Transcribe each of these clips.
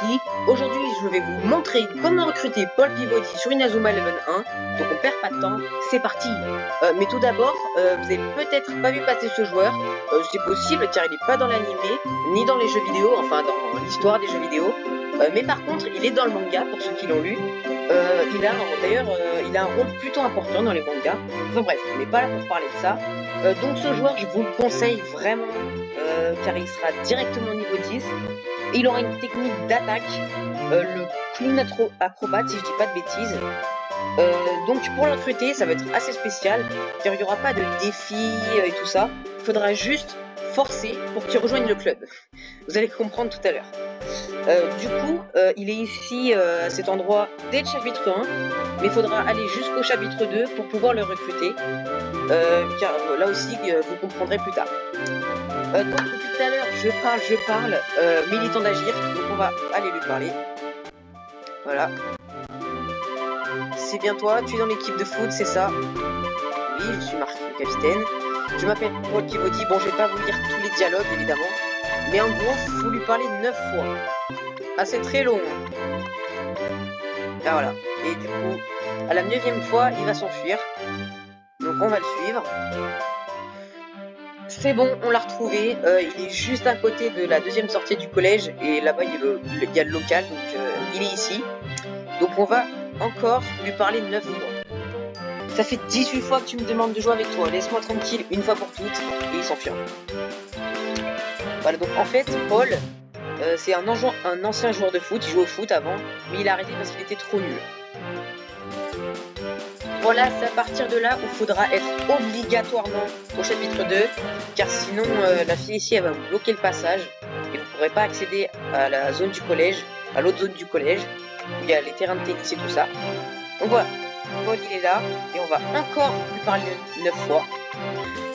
ici. Aujourd'hui, je vais vous montrer comment recruter Paul Pivoti sur Inazuma Eleven 1. Donc on perd pas de temps, c'est parti. Mais tout d'abord, vous avez peut-être pas vu passer ce joueur. C'est possible car il n'est pas dans l'animé, ni dans les jeux vidéo, enfin dans l'histoire des jeux vidéo. Mais par contre, il est dans le manga, pour ceux qui l'ont lu. Il a un rôle plutôt important dans les mangas. Enfin bref, on n'est pas là pour parler de ça. Donc ce joueur, je vous le conseille vraiment, car il sera directement niveau 10. Et il aura une technique d'attaque, le clown acrobate, si je dis pas de bêtises. Donc pour le recruter, ça va être assez spécial, car il n'y aura pas de défi et tout ça. Il faudra juste forcer pour qu'il rejoigne le club. Vous allez comprendre tout à l'heure. Du coup, il est ici à cet endroit dès le chapitre 1, mais il faudra aller jusqu'au chapitre 2 pour pouvoir le recruter, car là aussi, vous comprendrez plus tard. Donc depuis tout à l'heure, je parle, mais il est temps d'agir, donc on va aller lui parler. Voilà. C'est bien toi, tu es dans l'équipe de foot, c'est ça? Oui, je suis Marc, le capitaine. Je m'appelle Paul Pivoti. Bon, je vais pas vous lire tous les dialogues, évidemment. Mais en gros, il faut lui parler 9 fois. Ah, c'est très long. Ah, voilà. Et du coup, à la 9e fois, il va s'enfuir. Donc, on va le suivre. C'est bon, on l'a retrouvé. Il est juste à côté de la 2e sortie du collège. Et là-bas, il y a le local. Donc, il est ici. Donc, on va encore lui parler 9 fois. Ça fait 18 fois que tu me demandes de jouer avec toi. Laisse-moi tranquille une fois pour toutes. Et il s'enfuit. Voilà, donc en fait, Paul, c'est un ancien joueur de foot. Il jouait au foot avant, mais il a arrêté parce qu'il était trop nul. Voilà, c'est à partir de là où il faudra être obligatoirement au chapitre 2, car sinon la fille ici, elle va vous bloquer le passage et vous ne pourrez pas accéder à la zone du collège, à l'autre zone du collège, où il y a les terrains de tennis et tout ça. Donc voilà, Paul il est là, et on va encore lui parler 9 fois.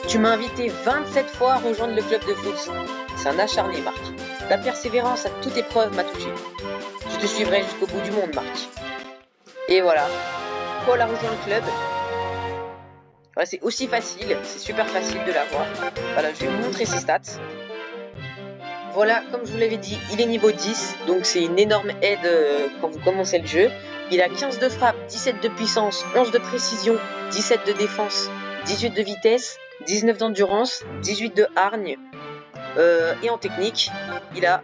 Tu m'as invité 27 fois à rejoindre le club de foot. C'est un acharné, Marc. Ta persévérance à toute épreuve m'a touché. Je te suivrai jusqu'au bout du monde, Marc. Et voilà, Paul a rejoint le club. Voilà, c'est aussi facile, c'est super facile de l'avoir. Voilà, je vais vous montrer ses stats. Voilà, comme je vous l'avais dit, il est niveau 10, donc c'est une énorme aide quand vous commencez le jeu. Il a 15 de frappe, 17 de puissance, 11 de précision, 17 de défense, 18 de vitesse, 19 d'endurance, 18 de hargne. Et en technique, il a,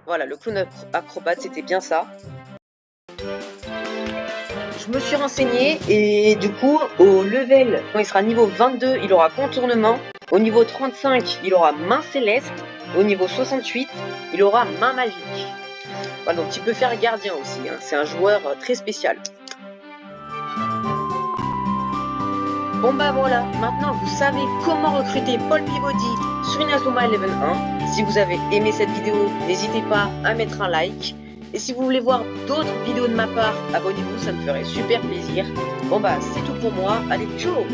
voilà, le clown acrobate, c'était bien ça. Je me suis renseigné et du coup, au level, quand il sera niveau 22, il aura contournement. Au niveau 35, il aura main céleste. Au niveau 68, il aura main magique. Voilà, donc il peut faire gardien aussi, hein. C'est un joueur très spécial. Bon bah voilà, maintenant vous savez comment recruter Paul Pivoti sur Inazuma Eleven 1. Si vous avez aimé cette vidéo, n'hésitez pas à mettre un like. Et si vous voulez voir d'autres vidéos de ma part, abonnez-vous, ça me ferait super plaisir. Bon bah c'est tout pour moi, allez ciao!